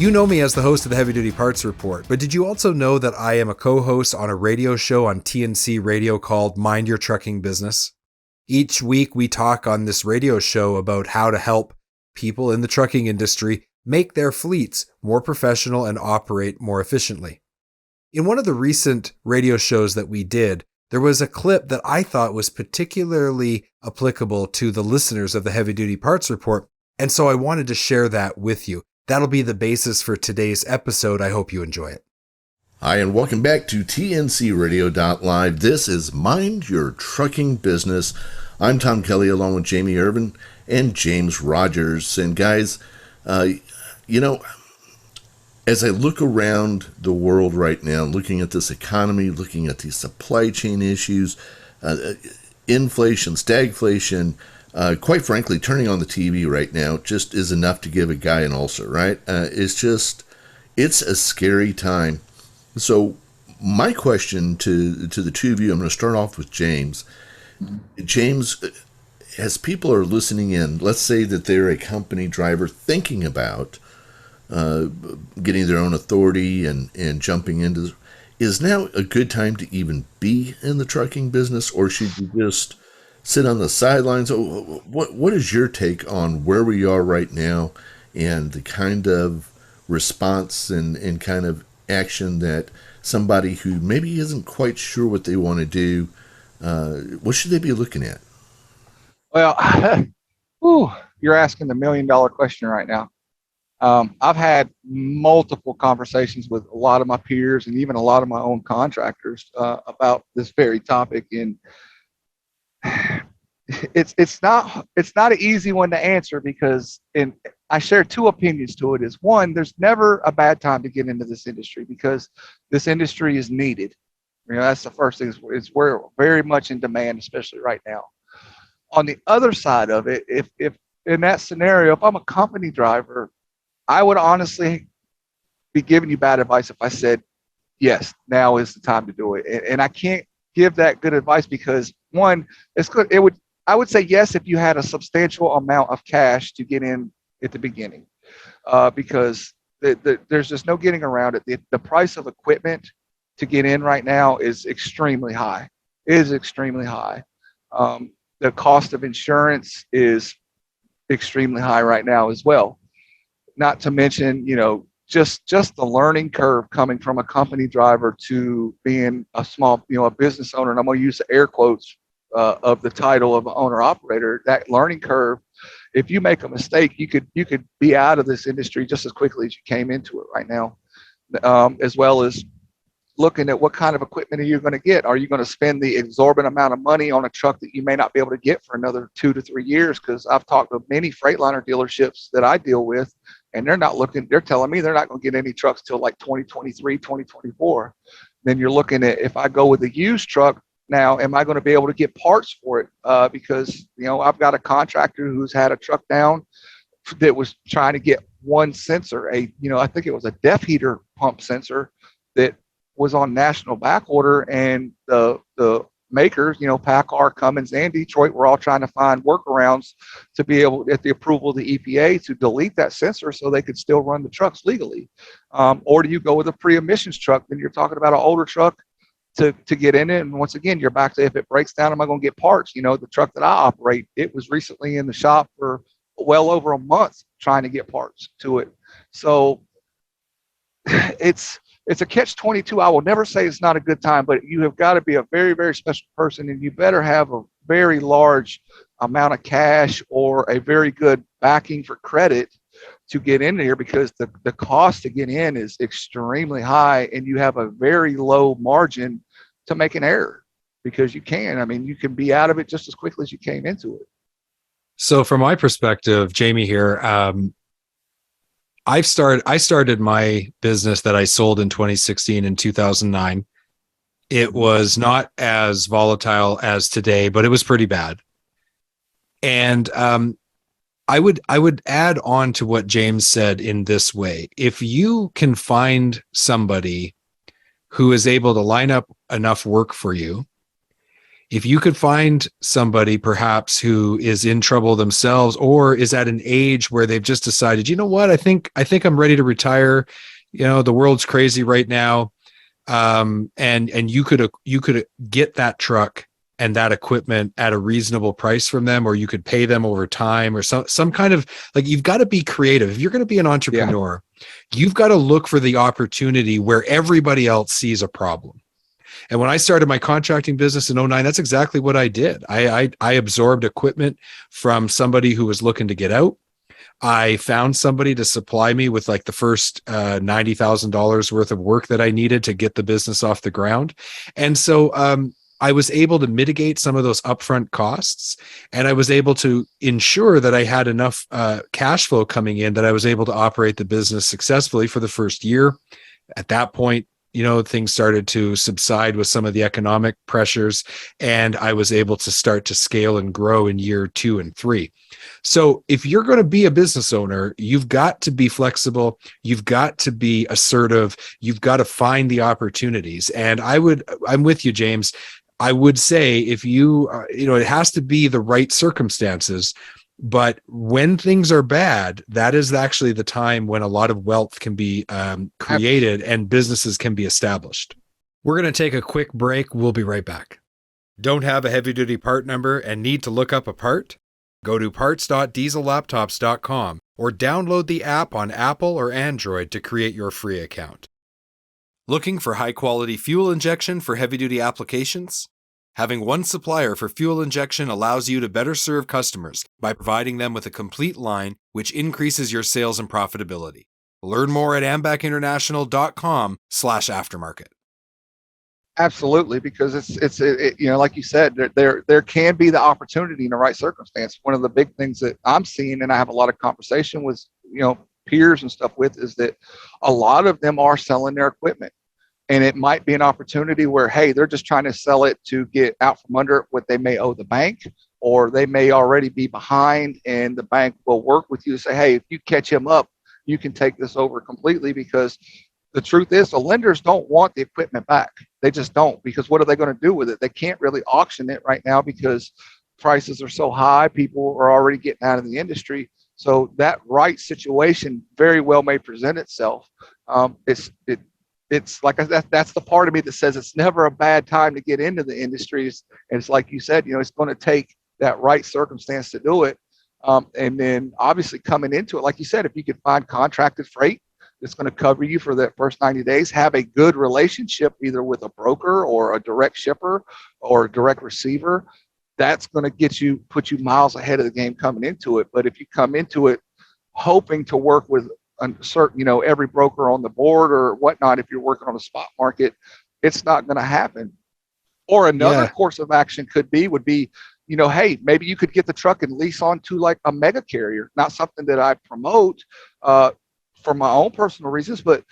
You know me as the host of the Heavy Duty Parts Report, but did you also know that I am a co-host on a radio show on TNC Radio called Mind Your Trucking Business? Each week we talk on this radio show about how to help people in the trucking industry make their fleets more professional and operate more efficiently. In one of the recent radio shows that we did, there was a clip that I thought was particularly applicable to the listeners of the Heavy Duty Parts Report, and so I wanted to share that with you. That'll be the basis for today's episode. I hope you enjoy it. Hi, and welcome back to TNCRadio.live. This is Mind Your Trucking Business. I'm Tom Kelly, along with Jamie Irvin and James Rogers. And guys, as I look around the world right now, looking at this economy, looking at these supply chain issues, inflation, stagflation, quite frankly, turning on the TV right now just is enough to give a guy an ulcer, right? It's a scary time. So my question to the two of you, I'm going to start off with James. James, as people are listening in, let's say that they're a company driver thinking about getting their own authority and jumping into, is now a good time to even be in the trucking business, or should you just sit on the sidelines? What is your take on where we are right now and the kind of response and kind of action that somebody who maybe isn't quite sure what they want to do, what should they be looking at? Well, you're asking the $1 million question right now. I've had multiple conversations with a lot of my peers and even a lot of my own contractors about this very topic, and it's not an easy one to answer, because I share two opinions to it. Is one, there's never a bad time to get into this industry because this industry is needed. That's the first thing. We're very much in demand, especially right now. On the other side of it, if in that scenario, if I'm a company driver, I would honestly be giving you bad advice if I said, yes, now is the time to do it. And I can't give that good advice because, one, it's good. I would say yes if you had a substantial amount of cash to get in at the beginning, because there's just no getting around it. The price of equipment to get in right now is extremely high. It is extremely high. The cost of insurance is extremely high right now as well. Not to mention, just the learning curve coming from a company driver to being a small, a business owner. And I'm going to use the air quotes of the title of owner operator. That learning curve, if you make a mistake, you could be out of this industry just as quickly as you came into it right now, as well as looking at what kind of equipment are you going to get. Are you going to spend the exorbitant amount of money on a truck that you may not be able to get for another 2 to 3 years? Because I've talked to many Freightliner dealerships that I deal with, and they're telling me they're not going to get any trucks till like 2023, 2024. Then you're looking at, if I go with a used truck now, am I going to be able to get parts for it? Because, I've got a contractor who's had a truck down that was trying to get one sensor, I think it was a def heater pump sensor that was on national back order, and the makers, PACCAR, Cummins, and Detroit were all trying to find workarounds to be able, at the approval of the EPA, to delete that sensor so they could still run the trucks legally. Or do you go with a pre-emissions truck? Then you're talking about an older truck to get in it. And once again, you're back to, if it breaks down, am I going to get parts? The truck that I operate, it was recently in the shop for well over a month trying to get parts to it. So it's a catch-22. I will never say it's not a good time, but you have got to be a very, very special person, and you better have a very large amount of cash or a very good backing for credit to get in here, because the cost to get in is extremely high, and you have a very low margin to make an error, because you can be out of it just as quickly as you came into it. So from my perspective, Jamie here, I started my business that I sold in 2016 and 2009. It was not as volatile as today, but it was pretty bad. And I would add on to what James said in this way. If you can find somebody who is able to line up enough work for you, If you could find somebody perhaps who is in trouble themselves or is at an age where they've just decided, you know what, I think I'm ready to retire. The world's crazy right now. And you could get that truck and that equipment at a reasonable price from them, or you could pay them over time, or some kind of, like, you've got to be creative. If you're going to be an entrepreneur, you've got to look for the opportunity where everybody else sees a problem. And when I started my contracting business in '09, that's exactly what I did. I absorbed equipment from somebody who was looking to get out. I found somebody to supply me with like the first $90,000 worth of work that I needed to get the business off the ground. And so I was able to mitigate some of those upfront costs, and I was able to ensure that I had enough cash flow coming in that I was able to operate the business successfully for the first year. At that point, things started to subside with some of the economic pressures, and I was able to start to scale and grow in year 2 and 3. So if you're going to be a business owner, you've got to be flexible. You've got to be assertive. You've got to find the opportunities. And I'm with you, James. I would say if it has to be the right circumstances. But when things are bad, that is actually the time when a lot of wealth can be created and businesses can be established. We're going to take a quick break. We'll be right back. Don't have a heavy-duty part number and need to look up a part? Go to parts.diesellaptops.com or download the app on Apple or Android to create your free account. Looking for high-quality fuel injection for heavy-duty applications? Having one supplier for fuel injection allows you to better serve customers by providing them with a complete line, which increases your sales and profitability. Learn more at ambackinternational.com/aftermarket. Absolutely, because it's like you said, there can be the opportunity in the right circumstance. One of the big things that I'm seeing, and I have a lot of conversation with peers and stuff with, is that a lot of them are selling their equipment. And it might be an opportunity where, hey, they're just trying to sell it to get out from under what they may owe the bank, or they may already be behind, and the bank will work with you to say, hey, if you catch him up, you can take this over completely. Because the truth is, the lenders don't want the equipment back. They just don't, because what are they going to do with it? They can't really auction it right now because prices are so high. People are already getting out of the industry. So that right situation very well may present itself. It's like that's the part of me that says it's never a bad time to get into the industries. And it's like you said, it's going to take that right circumstance to do it. And then obviously coming into it, like you said, if you could find contracted freight that's going to cover you for that first 90 days, have a good relationship either with a broker or a direct shipper or a direct receiver, that's going to put you miles ahead of the game coming into it. But if you come into it hoping to work with certain, every broker on the board or whatnot, if you're working on a spot market, it's not going to happen. Or another course of action would be, hey, maybe you could get the truck and lease onto like a mega carrier. Not something that I promote for my own personal reasons, but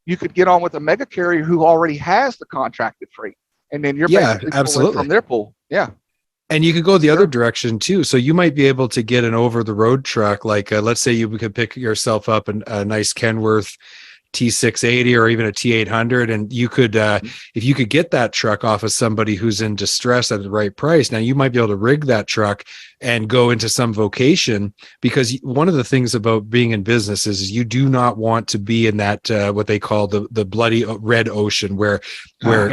you could get on with a mega carrier who already has the contracted freight, and then you're basically pulling from their pool. Yeah. And you could go the other direction too. So you might be able to get an over-the-road truck. Like let's say you could pick yourself up a nice Kenworth T680 or even a T800, and you could if you could get that truck off of somebody who's in distress at the right price, now you might be able to rig that truck and go into some vocation, because one of the things about being in business is you do not want to be in that what they call the bloody red ocean where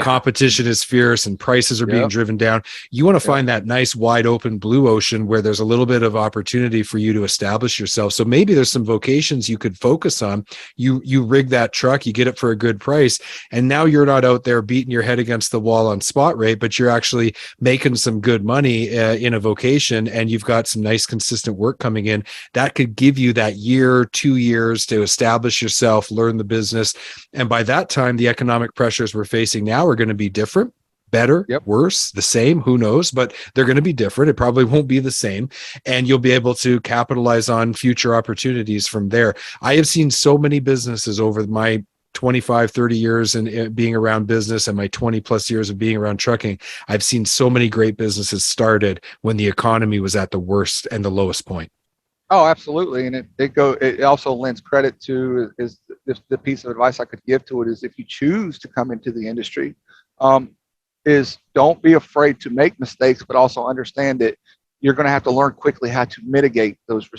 competition is fierce and prices are being driven down. You want to find that nice wide open blue ocean where there's a little bit of opportunity for you to establish yourself. So maybe there's some vocations you could focus on. You rig that truck, you get it for a good price, and now you're not out there beating your head against the wall on spot rate, but you're actually making some good money in a vocation, and you've got some nice consistent work coming in. That could give you that year, 2 years to establish yourself, learn the business. And by that time, the economic pressures we're facing now are going to be different. Better, worse, the same, who knows, but they're going to be different. It probably won't be the same. And you'll be able to capitalize on future opportunities from there. I have seen so many businesses over my 25, 30 years and being around business and my 20 plus years of being around trucking. I've seen so many great businesses started when the economy was at the worst and the lowest point. Oh, absolutely. And it also lends credit to is the piece of advice I could give to it is if you choose to come into the industry, is don't be afraid to make mistakes, but also understand that you're going to have to learn quickly how to mitigate those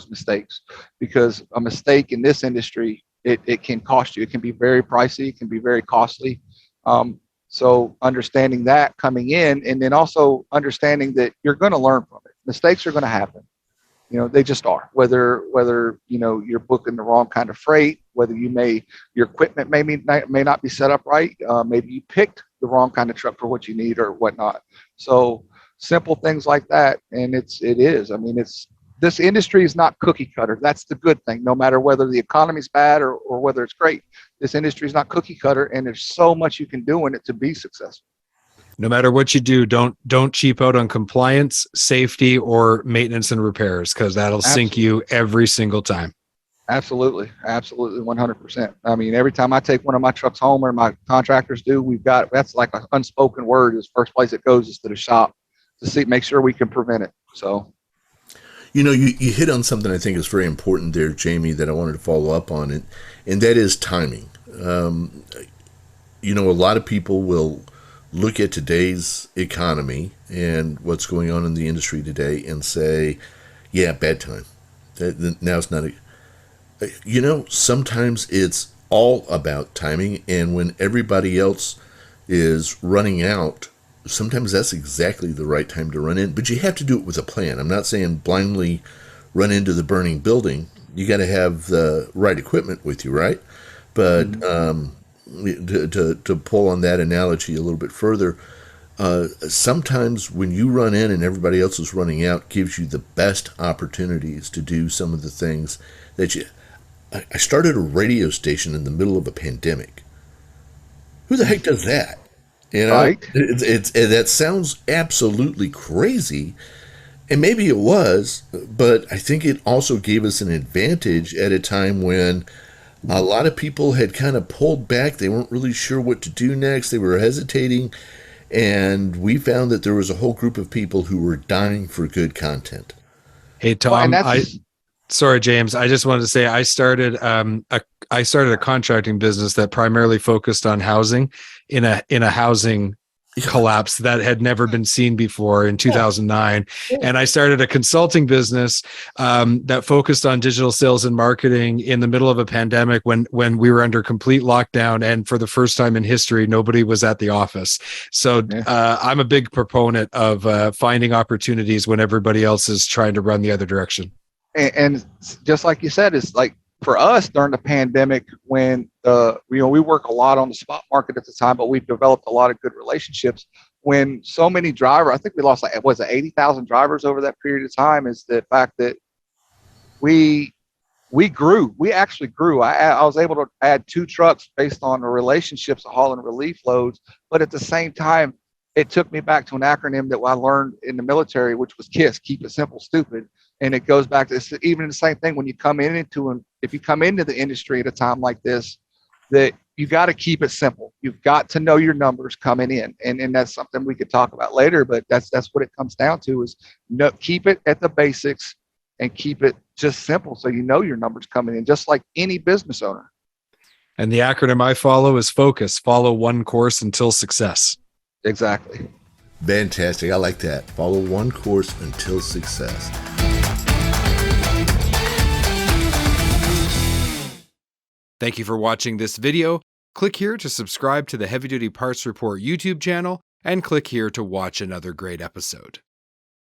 mistakes, because a mistake in this industry, it can cost you. It can be very pricey. It can be very costly. So understanding that coming in, and then also understanding that you're going to learn from it. Mistakes are going to happen. They just are. Whether you're booking the wrong kind of freight, whether your equipment may not be set up right, maybe you picked the wrong kind of truck for what you need or whatnot. So simple things like that, and it is. I mean, this industry is not cookie cutter. That's the good thing. No matter whether the economy's bad or whether it's great, this industry is not cookie cutter, and there's so much you can do in it to be successful. No matter what you do, don't cheap out on compliance, safety, or maintenance and repairs, because that'll sink you every single time. Absolutely. 100%. I mean, every time I take one of my trucks home, or my contractors do, that's like an unspoken word. Is first place it goes is to the shop to make sure we can prevent it. So, you hit on something I think is very important there, Jamie, that I wanted to follow up on it, and that is timing. A lot of people will look at today's economy and what's going on in the industry today and say, yeah, bad time. Now it's not sometimes it's all about timing, and when everybody else is running out, sometimes that's exactly the right time to run in, but you have to do it with a plan. I'm not saying blindly run into the burning building. You got to have the right equipment with you, right? But to pull on that analogy a little bit further, sometimes when you run in and everybody else is running out, gives you the best opportunities to do some of the things that I started a radio station in the middle of a pandemic. Who the heck does that? Right. That sounds absolutely crazy, and maybe it was, but I think it also gave us an advantage at a time when a lot of people had kind of pulled back. They weren't really sure what to do next. They were hesitating, and we found that there was a whole group of people who were dying for good content. Hey, Tom, sorry, James. I just wanted to say I started a contracting business that primarily focused on housing in a housing collapse that had never been seen before in 2009. And I started a consulting business that focused on digital sales and marketing in the middle of a pandemic when we were under complete lockdown. And for the first time in history, nobody was at the office. So I'm a big proponent of finding opportunities when everybody else is trying to run the other direction. And just like you said, it's like for us during the pandemic, when we work a lot on the spot market at the time, but we've developed a lot of good relationships. When so many drivers, I think we lost 80,000 drivers over that period of time, is the fact that we grew. We actually grew. I was able to add 2 trucks based on the relationships of hauling relief loads, but at the same time, it took me back to an acronym that I learned in the military, which was KISS, keep it simple, stupid. And it goes back to even the same thing when you come if you come into the industry at a time like this, that you got to keep it simple. You've got to know your numbers coming in. And that's something we could talk about later, but that's what it comes down to is keep it at the basics and keep it just simple. So you know your numbers coming in, just like any business owner. And the acronym I follow is FOCUS, follow one course until success. Exactly. Fantastic. I like that. Follow one course until success. Thank you for watching this video. Click here to subscribe to the Heavy Duty Parts Report YouTube channel, and click here to watch another great episode.